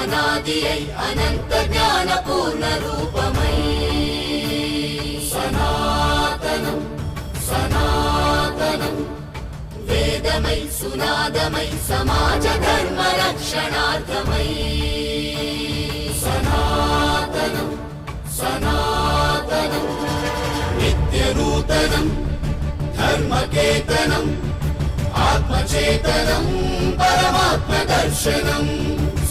అనాది అనంత జ్ఞాన పూర్ణ రూపమై సనాతనం సనాతనం వేదమై సునాదమై సమాజ ధర్మ రక్షణార్థమై సనాతనం సనాతనం నిత్య నూతనం ధర్మకేతనం ఆత్మచేతనం పరమాత్మ దర్శనం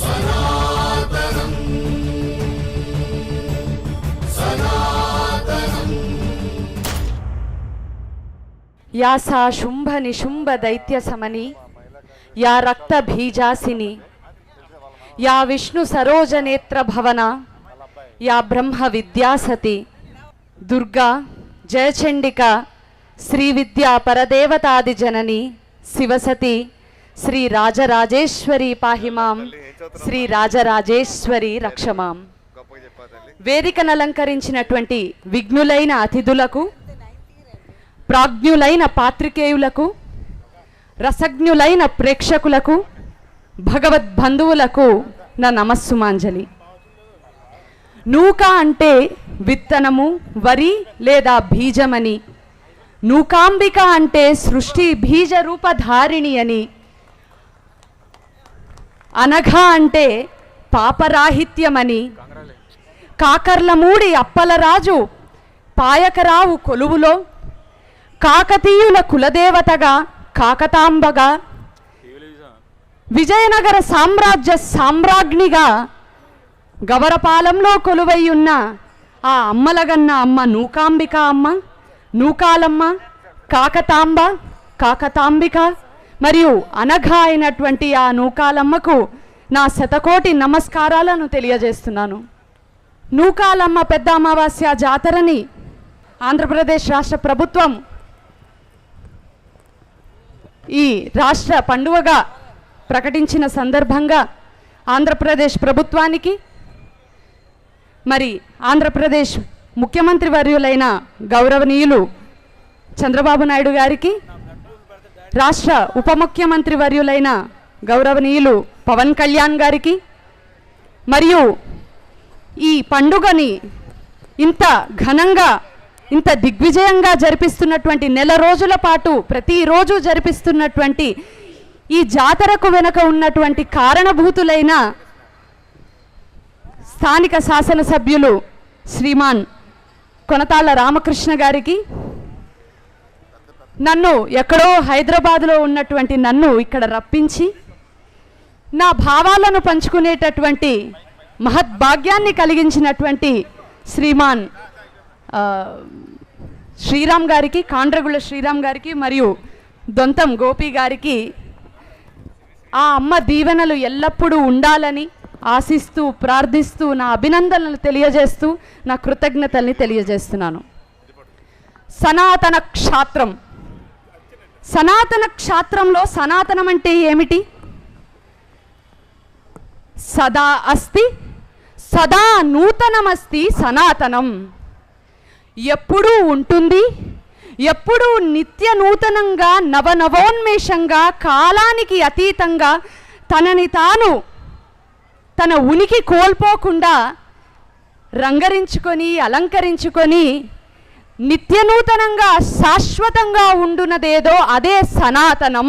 సనాతనం సనాతనం. యా సా శుంభ నిశుంభ దైత్య సమని యా రక్త బీజాసిని యా విష్ణు సరోజ నేత్ర భవన యా బ్రహ్మ విద్యాసతి దుర్గా జయచండిక శ్రీ విద్యా పరదేవతాది జనని శివసతి శ్రీ రాజరాజేశ్వరి పాహిమాం శ్రీ రాజరాజేశ్వరి రక్షమాం. వేదికను అలంకరించినటువంటి విఘ్నులైన అతిథులకు, ప్రాజ్ఞులైన పాత్రికేయులకు, రసజ్ఞులైన ప్రేక్షకులకు, భగవద్బంధువులకు నా నమస్సుమాంజలి. నూక అంటే విత్తనము, వరి లేదా బీజమని, నూకాంబిక అంటే సృష్టి బీజ రూపధారిణి అని, అనఘ అంటే పాపరాహిత్యమని, కాకర్లమూడి అప్పలరాజు పాయకరావు కొలువులో కాకతీయుల కులదేవతగా కాకతాంబగా, విజయనగర సామ్రాజ్య సామ్రాజ్ఞిగా గవరపాలెంలో కొలువై ఉన్న ఆ అమ్మలగన్న అమ్మ నూకాంబిక అమ్మ, నూకాలమ్మ, కాకతాంబ, కాకతాంబిక మరియు అనఘ అయినటువంటి ఆ నూకాలమ్మకు నా శతకోటి నమస్కారాలను తెలియజేస్తున్నాను. నూకాలమ్మ పెద్ద అమావాస్య జాతరని ఆంధ్రప్రదేశ్ రాష్ట్ర ప్రభుత్వం ఈ రాష్ట్ర పండుగగా ప్రకటించిన సందర్భంగా ఆంధ్రప్రదేశ్ ప్రభుత్వానికి, మరి ఆంధ్రప్రదేశ్ ముఖ్యమంత్రి వర్యులైన గౌరవనీయులు చంద్రబాబు నాయుడు గారికి, రాష్ట్ర ఉప ముఖ్యమంత్రి వర్యులైన గౌరవనీయులు పవన్ కళ్యాణ్ గారికి, మరియు ఈ పండుగని ఇంత ఘనంగా ఇంత దిగ్విజయంగా జరిపిస్తున్నటువంటి, నెల రోజుల పాటు ప్రతిరోజు జరిపిస్తున్నటువంటి ఈ జాతరకు వెనుక ఉన్నటువంటి కారణభూతులైన స్థానిక శాసనసభ్యులు శ్రీమాన్ కొనతాళ్ల రామకృష్ణ గారికి, నన్ను ఎక్కడో హైదరాబాదులో ఉన్నటువంటి నన్ను ఇక్కడ రప్పించి నా భావాలను పంచుకునేటటువంటి మహద్భాగ్యాన్ని కలిగించినటువంటి శ్రీమాన్ శ్రీరామ్ గారికి, కాండ్రగుళ్ళ శ్రీరామ్ గారికి మరియు దొంతం గోపి గారికి ఆ అమ్మ దీవెనలు ఎల్లప్పుడూ ఉండాలని ఆశిస్తూ ప్రార్థిస్తూ నా అభినందనలు తెలియజేస్తూ నా కృతజ్ఞతల్ని తెలియజేస్తున్నాను. సనాతన క్షాత్రం, సనాతన క్షాత్రంలో సనాతనం అంటే ఏమిటి? సదా అస్తి సదా నూతనమస్తి సనాతనం. ఎప్పుడూ ఉంటుంది, ఎప్పుడూ నిత్య నూతనంగా నవనవోన్మేషంగా కాలానికి అతీతంగా తనని తాను తన ఉనికి కోల్పోకుండా రంగరించుకొని అలంకరించుకొని నిత్యనూతనంగా శాశ్వతంగా ఉండునదేదో అదే సనాతనం.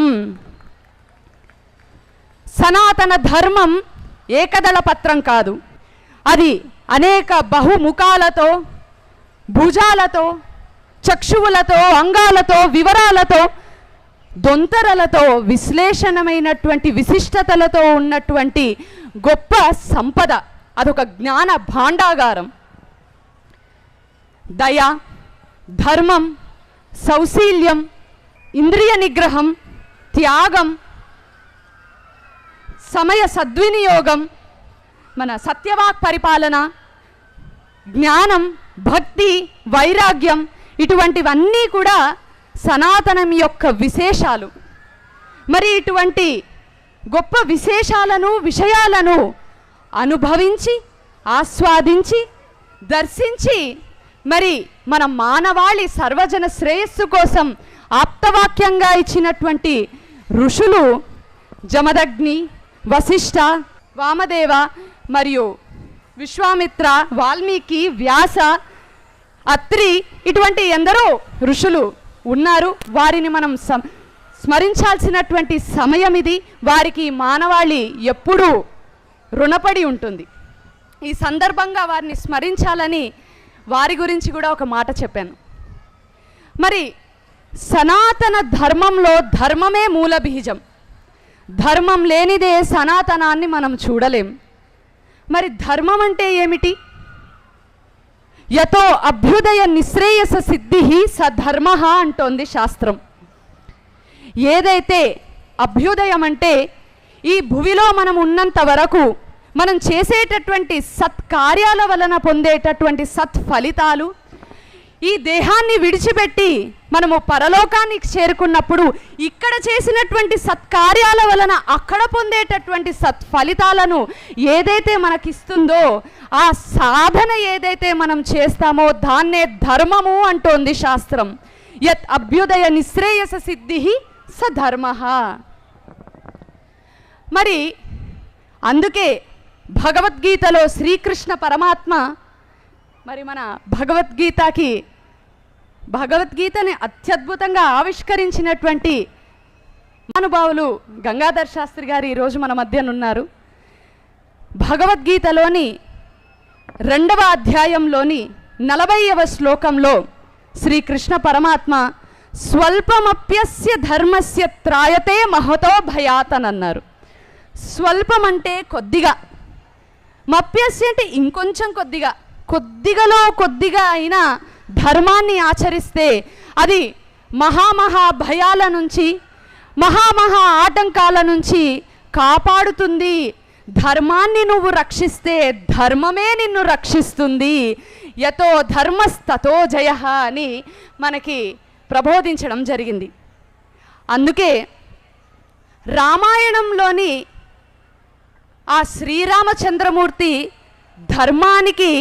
సనాతన ధర్మం ఏకదళ పత్రం కాదు, అది అనేక బహుముఖాలతో, భుజాలతో, చక్షువులతో, అంగాలతో, వివరాలతో, దొంతరలతో, విశ్లేషణమైనటువంటి విశిష్టతలతో ఉన్నటువంటి గొప్ప సంపద. అదొక జ్ఞాన భాండాగారం. దయ, ధర్మం, సౌశీల్యం, ఇంద్రియ నిగ్రహం, త్యాగం, సమయ సద్వినియోగం, మన సత్యవాక్ పరిపాలన, జ్ఞానం, భక్తి, వైరాగ్యం, ఇటువంటివన్నీ కూడా సనాతనం యొక్క విశేషాలు. మరి ఇటువంటి గొప్ప విశేషాలను, విషయాలను అనుభవించి, ఆస్వాదించి, దర్శించి, మరి మన మానవాళి సర్వజన శ్రేయస్సు కోసం ఆప్తవాక్యంగా ఇచ్చినటువంటి ఋషులు జమదగ్ని, వశిష్ఠ, వామదేవ, మరియు విశ్వామిత్ర, వాల్మీకి, వ్యాస, అత్రి ఇటువంటి ఎందరో ఋషులు ఉన్నారు. వారిని మనం స్మరించాల్సినటువంటి సమయం ఇది. వారికి మానవాళి ఎప్పుడూ రుణపడి ఉంటుంది. ఈ సందర్భంగా వారిని స్మరించాలని వారి గురించి కూడా ఒక మాట చెప్పాను. మరి సనాతన ధర్మంలో ధర్మమే మూల బీజం. ధర్మం లేనిదే సనాతనాన్ని మనం చూడలేం. మరి ధర్మం అంటే ఏమిటి? యతో అభ్యుదయ నిశ్రేయస సిద్ధి సధర్మ అంటోంది శాస్త్రం. ఏదైతే అభ్యుదయం అంటే ఈ భువిలో మనం ఉన్నంత వరకు మనం చేసేటటువంటి సత్కార్యాల వలన పొందేటటువంటి సత్ఫలితాలు, ఈ దేహాన్ని విడిచిపెట్టి మనము పరలోకానికి చేరుకున్నప్పుడు ఇక్కడ చేసినటువంటి సత్కార్యాల వలన అక్కడ పొందేటటువంటి సత్ఫలితాలను ఏదైతే మనకిస్తుందో ఆ సాధన ఏదైతే మనం చేస్తామో దాన్నే ధర్మము అంటోంది శాస్త్రం. యత్ అభ్యుదయ నిశ్రేయస సిద్ధి సధర్మ. మరి అందుకే భగవద్గీతలో శ్రీకృష్ణ పరమాత్మ మరి మన భగవద్గీతని అత్యద్భుతంగా ఆవిష్కరించినటువంటి మహానుభావులు గంగాధర్ శాస్త్రి గారు ఈరోజు మన మధ్యనున్నారు. భగవద్గీతలోని 2వ అధ్యాయంలోని 40వ శ్లోకంలో శ్రీకృష్ణ పరమాత్మ స్వల్పమప్యస్య ధర్మస్య త్రాయతే మహతో భయాత్ అని అన్నారు. స్వల్పం అంటే కొద్దిగా, మప్యస్య అంటే ఇంకొంచెం కొద్దిగా, కొద్దిగలో కొద్దిగా అయినా ధర్మాన్ని ఆచరిస్తే అది మహామహా భయాల నుంచి, మహామహా ఆటంకాల నుంచి కాపాడుతుంది. ధర్మాన్ని నువ్వు రక్షిస్తే ధర్మమే నిన్ను రక్షిస్తుంది. యతో ధర్మస్తతో జయ అని మనకి ప్రబోధించడం జరిగింది. అందుకే రామాయణంలోని ఆ శ్రీరామచంద్రమూర్తి ధర్మానికి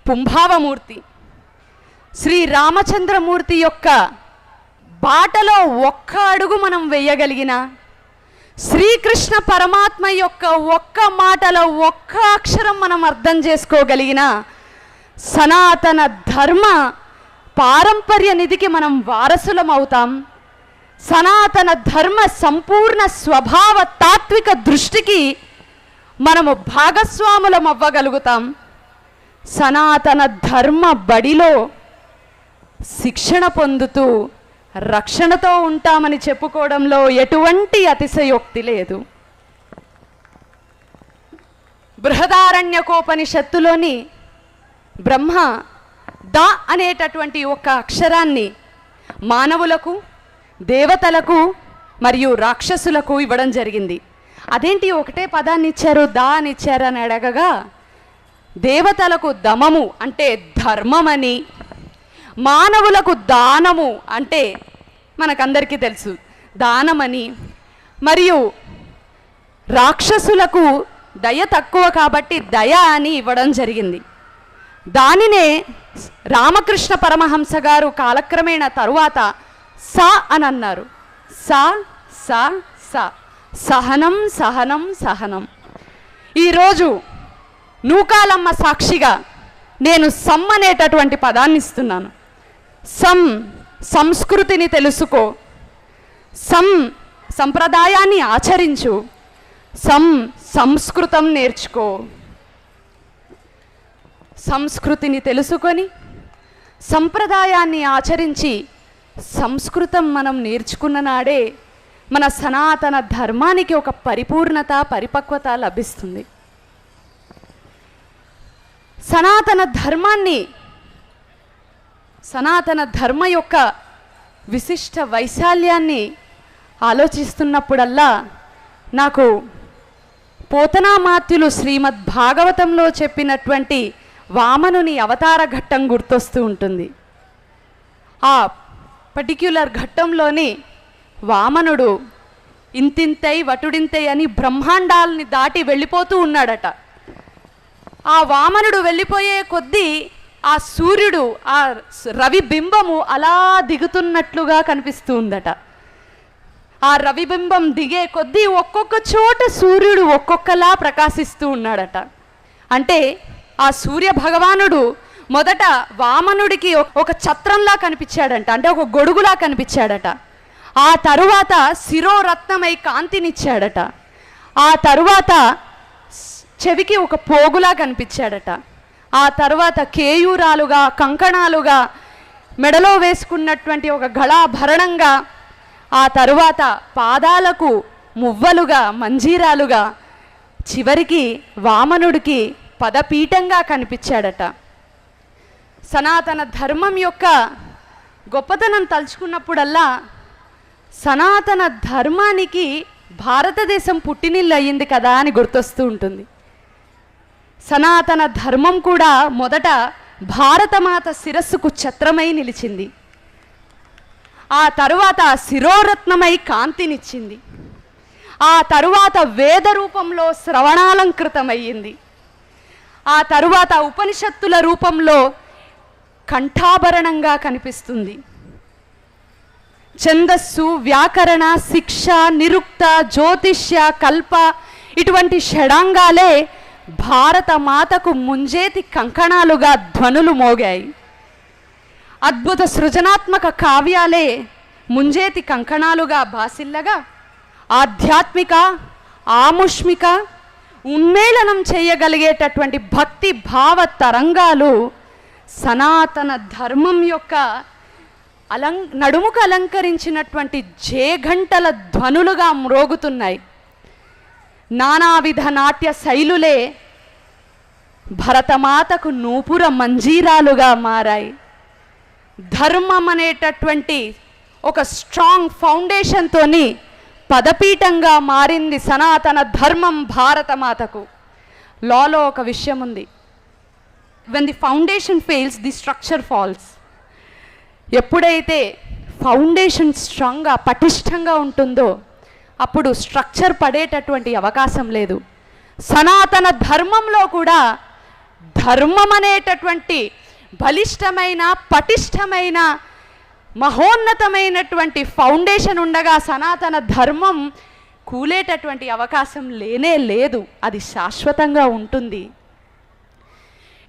పుంభావమూర్తి. శ్రీరామచంద్రమూర్తి యొక్క బాటలో ఒక్క అడుగు మనం వేయగలిగిన, శ్రీకృష్ణ పరమాత్మ యొక్క ఒక్క మాటలో ఒక్క అక్షరం మనం అర్థం చేసుకోగలిగిన సనాతన ధర్మ పారంపర్య నిధికి మనం వారసులం అవుతాం. సనాతన ధర్మ సంపూర్ణ స్వభావ తాత్విక దృష్టికి మనము భాగస్వాములం అవ్వగలుగుతాం. సనాతన ధర్మ బడిలో శిక్షణ పొందుతూ రక్షణతో ఉంటామని చెప్పుకోవడంలో ఎటువంటి అతిశయోక్తి లేదు. బృహదారణ్యకోపనిషత్తులోని బ్రహ్మ ద అనేటటువంటి ఒక అక్షరాన్ని మానవులకు, దేవతలకు మరియు రాక్షసులకు ఇవ్వడం జరిగింది. అదేంటి ఒకటే పదాన్ని ఇచ్చారు, దా అని ఇచ్చారు అని అడగగా, దేవతలకు దమము అంటే ధర్మమని, మానవులకు దానము అంటే మనకందరికీ తెలుసు దానమని, మరియు రాక్షసులకు దయ తక్కువ కాబట్టి దయ అని ఇవ్వడం జరిగింది. దానినే రామకృష్ణ పరమహంస గారు కాలక్రమేణా తరువాత స అని అన్నారు. స స స సహనం సహనం సహనం. ఈరోజు నూకాలమ్మ సాక్షిగా నేను సమ్ అనేటటువంటి పదాన్ని ఇస్తున్నాను. సంస్కృతిని తెలుసుకో, సంప్రదాయాన్ని ఆచరించు, సంస్కృతం నేర్చుకో. సంస్కృతిని తెలుసుకొని సంప్రదాయాన్ని ఆచరించి సంస్కృతం మనం నేర్చుకున్న నాడే మన సనాతన ధర్మానికి ఒక పరిపూర్ణత, పరిపక్వత లభిస్తుంది. సనాతన ధర్మ యొక్క విశిష్ట వైశాల్యాన్ని ఆలోచిస్తున్నప్పుడల్లా నాకు పోతనామాత్యులు శ్రీమద్ భాగవతంలో చెప్పినటువంటి వామనుని అవతార ఘట్టం గుర్తొస్తూ ఉంటుంది. ఆ పర్టిక్యులర్ ఘట్టంలోని వామనుడు ఇంతింతై వటుడింతై అని బ్రహ్మాండాలని దాటి వెళ్ళిపోతూ ఉన్నాడట. ఆ వామనుడు వెళ్ళిపోయే కొద్దీ ఆ సూర్యుడు, ఆ రవి బింబము అలా దిగుతున్నట్లుగా కనిపిస్తూ ఉందట. ఆ రవిబింబం దిగే కొద్దీ ఒక్కొక్క చోట సూర్యుడు ఒక్కొక్కలా ప్రకాశిస్తూ ఉన్నాడట. అంటే ఆ సూర్య భగవానుడు మొదట వామనుడికి ఒక ఛత్రంలా కనిపించాడంట, అంటే ఒక గొడుగులా కనిపించాడట. ఆ తరువాత శిరోరత్నమై కాంతినిచ్చాడట. ఆ తరువాత చెవికి ఒక పోగులా కనిపించాడట. ఆ తరువాత కేయూరాలుగా, కంకణాలుగా, మెడలో వేసుకున్నటువంటి ఒక గళాభరణంగా, ఆ తరువాత పాదాలకు మువ్వలుగా, మంజీరాలుగా, చివరికి వామనుడికి పదపీఠంగా కనిపించాడట. సనాతన ధర్మం యొక్క గొప్పతనం తలుచుకున్నప్పుడల్లా సనాతన ధర్మానికి భారతదేశం పుట్టినిల్లు అయ్యింది కదా అని గుర్తొస్తూ ఉంటుంది. సనాతన ధర్మం కూడా మొదట భారతమాత శిరస్సుకు ఛత్రమై నిలిచింది. ఆ తరువాత శిరోరత్నమై కాంతినిచ్చింది. ఆ తరువాత వేద రూపంలో శ్రవణాలంకృతమయ్యింది. ఆ తరువాత ఉపనిషత్తుల రూపంలో కంఠాభరణంగా కనిపిస్తుంది. ఛందస్సు, వ్యాకరణ, శిక్ష, నిరుక్త, జ్యోతిష్య, కల్ప ఇటువంటి షడాంగాలే భారత మాతకు ముంజేతి కంకణాలుగా ధ్వనులు మోగాయి. అద్భుత సృజనాత్మక కావ్యాలే ముంజేతి కంకణాలుగా బాసిల్లగా ఆధ్యాత్మిక, ఆముష్మిక, ఉన్మేళనం చేయగలిగేటటువంటి భక్తి భావ తరంగాలు సనాతన ధర్మం యొక్క నడుముకు అలంకరించినటువంటి జేఘంటల ధ్వనులుగా మ్రోగుతున్నాయి. నానావిధ నాట్య శైలులే భరతమాతకు నూపుర మంజీరాలుగా మారాయి. ధర్మం అనేటటువంటి ఒక స్ట్రాంగ్ ఫౌండేషన్తోని పదపీఠంగా మారింది సనాతన ధర్మం భారతమాతకు. లాలో ఒక విషయం ఉంది, when the foundation fails, the structure falls. ఎప్పుడైతే ఫౌండేషన్ స్ట్రాంగ్గా, పటిష్టంగా ఉంటుందో అప్పుడు స్ట్రక్చర్ పడేటటువంటి అవకాశం లేదు. సనాతన ధర్మంలో కూడా ధర్మం అనేటటువంటి బలిష్టమైన, పటిష్టమైన, మహోన్నతమైనటువంటి ఫౌండేషన్ ఉండగా సనాతన ధర్మం కూలేటటువంటి అవకాశం లేనే లేదు. అది శాశ్వతంగా ఉంటుంది.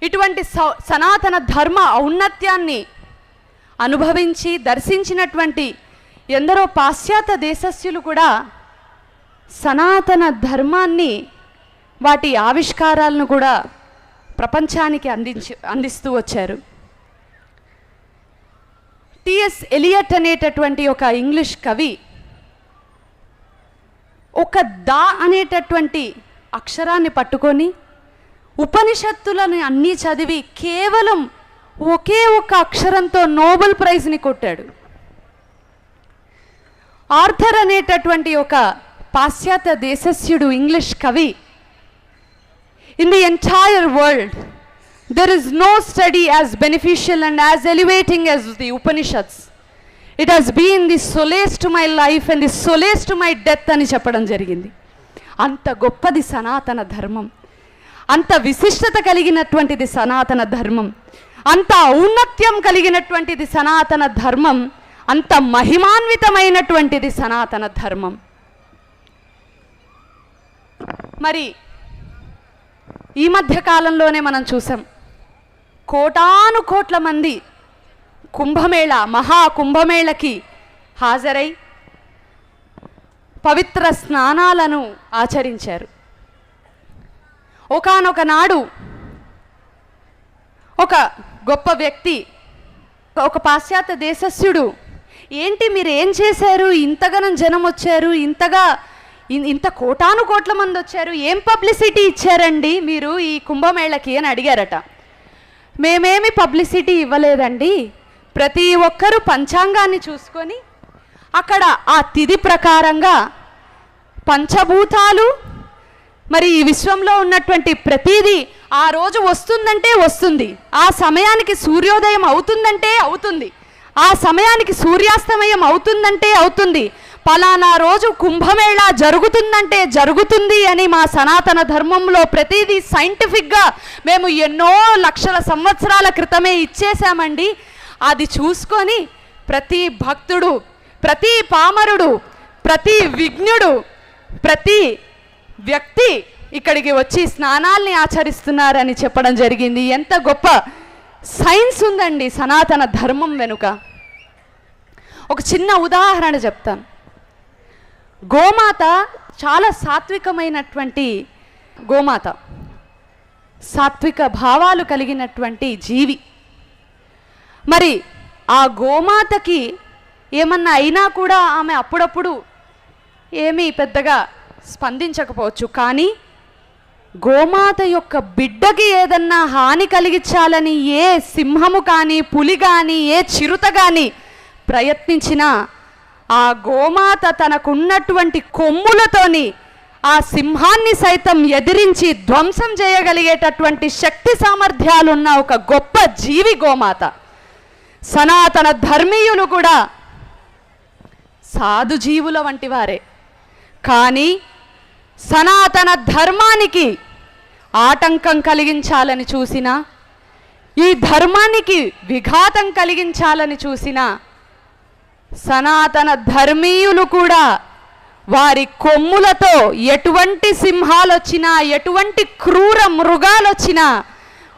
ఇటువంటి సనాతన ధర్మ ఔన్నత్యాన్ని అనుభవించి దర్శించినటువంటి ఎందరో పాశ్చాత్య దేశస్థులు కూడా సనాతన ధర్మాన్ని, వాటి ఆవిష్కారాలను కూడా ప్రపంచానికి అందిస్తూ వచ్చారు. టిఎస్ ఎలియట్ అనేటటువంటి ఒక ఇంగ్లీష్ కవి ఒక దా అనేటటువంటి అక్షరాన్ని పట్టుకొని ఉపనిషత్తులను అన్నీ చదివి కేవలం ఒకే ఒక అక్షరంతో నోబెల్ ప్రైజ్ని కొట్టాడు. ఆర్థర్ అనేటటువంటి ఒక పాశ్చాత్య దేశస్యుడు ఇంగ్లీష్ కవి, in the entire world there is no study as beneficial and as elevating as the Upanishads. It has been the solace to my life and the solace to my death అని చెప్పడం జరిగింది. అంత గొప్పది సనాతన ధర్మం, అంత విశిష్టత కలిగినటువంటిది సనాతన ధర్మం, అంత ఔన్నత్యం కలిగినటువంటిది సనాతన ధర్మం, అంత మహిమాన్వితమైనటువంటిది సనాతన ధర్మం. మరి ఈ మధ్య కాలంలోనే మనం చూసాం, కోటాను కోట్ల మంది కుంభమేళ, మహా కుంభమేళకి హాజరై పవిత్ర స్నానాలను ఆచరించారు. ఒకానొక నాడు ఒక గొప్ప వ్యక్తి, ఒక పాశ్చాత్య దేశస్థుడు, ఏంటి మీరు ఏం చేశారు, ఇంతగానం జనం వచ్చారు, ఇంత కోటాను కోట్ల మంది వచ్చారు, ఏం పబ్లిసిటీ ఇచ్చారండి మీరు ఈ కుంభమేళకి అని అడిగారట. మేమేమి పబ్లిసిటీ ఇవ్వలేదండి, ప్రతి ఒక్కరూ పంచాంగాన్ని చూసుకొని అక్కడ ఆ తిథి ప్రకారంగా పంచభూతాలు, మరి ఈ విశ్వంలో ఉన్నటువంటి ప్రతిదీ ఆ రోజు వస్తుందంటే వస్తుంది, ఆ సమయానికి సూర్యోదయం అవుతుందంటే అవుతుంది, ఆ సమయానికి సూర్యాస్తమయం అవుతుందంటే అవుతుంది, పలానా రోజు కుంభమేళ జరుగుతుందంటే జరుగుతుంది అని మా సనాతన ధర్మంలో ప్రతిదీ సైంటిఫిక్గా మేము ఎన్నో లక్షల సంవత్సరాల క్రితమే ఇచ్చేసామండి. అది చూసుకొని ప్రతి భక్తుడు, ప్రతి పామరుడు, ప్రతి విజ్ఞుడు, ప్రతి వ్యక్తి ఇక్కడికి వచ్చి స్నానాల్ని ఆచరిస్తున్నారని చెప్పడం జరిగింది. ఎంత గొప్ప సైన్స్ ఉందండి సనాతన ధర్మం వెనుక. ఒక చిన్న ఉదాహరణ చెప్తాను. గోమాత చాలా సాత్వికమైనటువంటి గోమాత, సాత్విక భావాలు కలిగినటువంటి జీవి. మరి ఆ గోమాతకి ఏమన్నా అయినా కూడా ఆమె అప్పుడప్పుడు ఏమీ పెద్దగా స్పందించకపోవచ్చు. కానీ గోమాత యొక్క బిడ్డకి ఏదన్నా హాని కలిగించాలని ఏ సింహము కానీ, పులి కానీ, ఏ చిరుత కానీ ప్రయత్నించినా ఆ గోమాత తనకున్నటువంటి కొమ్ములతోని ఆ సింహాన్ని సైతం ఎదిరించి ధ్వంసం చేయగలిగేటటువంటి శక్తి సామర్థ్యాలున్న ఒక గొప్ప జీవి గోమాత. సనాతన ధర్మీయులు కూడా సాధు జీవుల వంటి వారే. కానీ సనాతన ధర్మానికి ఆటంకం కలిగించాలని చూసినా, ఈ ధర్మానికి విఘాతం కలిగించాలని చూసినా సనాతన ధర్మీయులు కూడా వారి కొమ్ములతో ఎటువంటి సింహాలు వచ్చినా, ఎటువంటి క్రూర మృగాలు వచ్చినా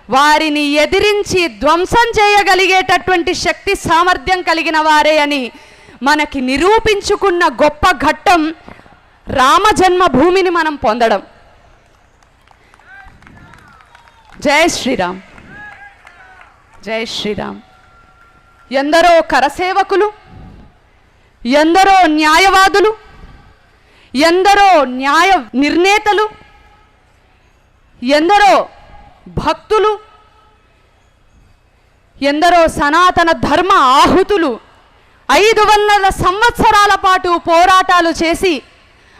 వారిని ఎదిరించి ధ్వంసం చేయగలిగేటటువంటి శక్తి సామర్థ్యం కలిగిన వారే అని మనకి నిరూపించుకున్న గొప్ప ఘట్టం రామజన్మభూమిని మనం పొందడం. జై శ్రీరామ్, జై శ్రీరామ్. ఎందరో కరసేవకులు, ఎందరో న్యాయవాదులు, ఎందరో న్యాయ నిర్ణేతలు, ఎందరో భక్తులు, ఎందరో సనాతన ధర్మ ఆహుతులు 500 సంవత్సరాల పాటు పోరాటాలు చేసి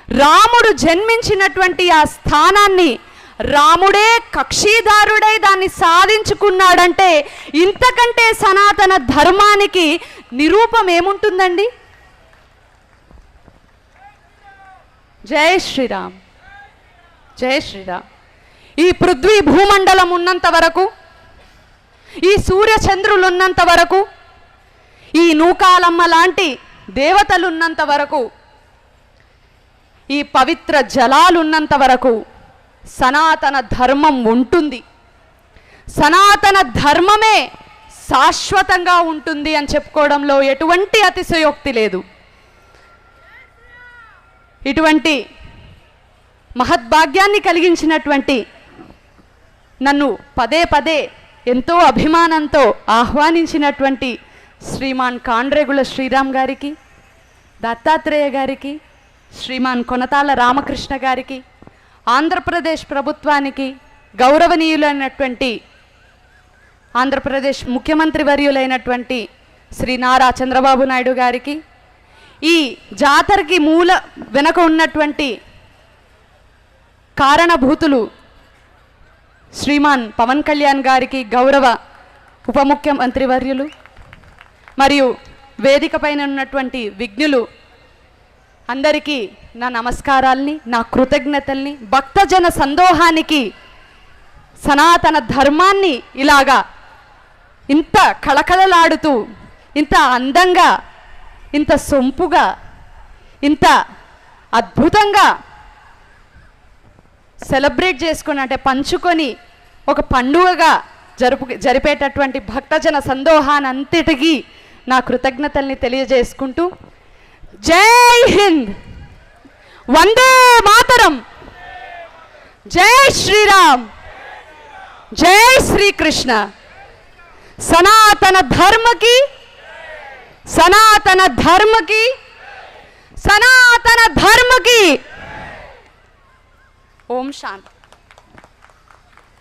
రాముడు జన్మించినటువంటి ఆ స్థానాన్ని రాముడే కక్షిదారుడై దాన్ని సాధించుకున్నాడంటే ఇంతకంటే సనాతన ధర్మానికి నిరూపం ఏముంటుందండి? జై శ్రీరామ్, జై శ్రీరామ్. ఈ పృథ్వీ భూమండలం ఉన్నంత వరకు, ఈ సూర్య చంద్రులు ఉన్నంత వరకు, ఈ నూకాలమ్మ లాంటి దేవతలు ఉన్నంత వరకు, ఈ పవిత్ర జలాలు ఉన్నంత వరకు సనాతన ధర్మం ఉంటుంది. సనాతన ధర్మమే శాశ్వతంగా ఉంటుంది అని చెప్పుకోవడంలో ఎటువంటి అతిశయోక్తి లేదు. ఇటువంటి మహద్భాగ్యాన్ని కలిగించినటువంటి నన్ను పదే పదే ఎంతో అభిమానంతో ఆహ్వానించినటువంటి శ్రీమాన్ కాండ్రేగుల శ్రీరామ్ గారికి, దత్తాత్రేయ గారికి, శ్రీమాన్ కొనతాల రామకృష్ణ గారికి, ఆంధ్రప్రదేశ్ ప్రభుత్వానికి, గౌరవనీయులైనటువంటి ఆంధ్రప్రదేశ్ ముఖ్యమంత్రి వర్యులైనటువంటి శ్రీ నారా చంద్రబాబు నాయుడు గారికి, ఈ జాతరకి మూల వెనక ఉన్నటువంటి కారణభూతులు శ్రీమాన్ పవన్ కళ్యాణ్ గారికి, గౌరవ ఉప ముఖ్యమంత్రి వర్యులు, మరియు వేదిక పైన ఉన్నటువంటి విఘ్నులు అందరికీ నా నమస్కారాల్ని, నా కృతజ్ఞతల్ని. భక్తజన సందోహానికి సనాతన ధర్మాన్ని ఇలాగా ఇంత కళకళలాడుతూ, ఇంత అందంగా, ఇంత సొంపుగా, ఇంత అద్భుతంగా సెలబ్రేట్ చేసుకొని, అంటే పంచుకొని ఒక పండుగగా జరిపేటటువంటి భక్తజన సందోహానంతటికీ నా కృతజ్ఞతల్ని తెలియజేసుకుంటూ, జై హింద్, వందే మాతరం, జై శ్రీరామ్, జై శ్రీకృష్ణ. సనాతన ధర్మకి, సనాతన ధర్మకి, సనాతన ధర్మకి. ఓం శాంతి.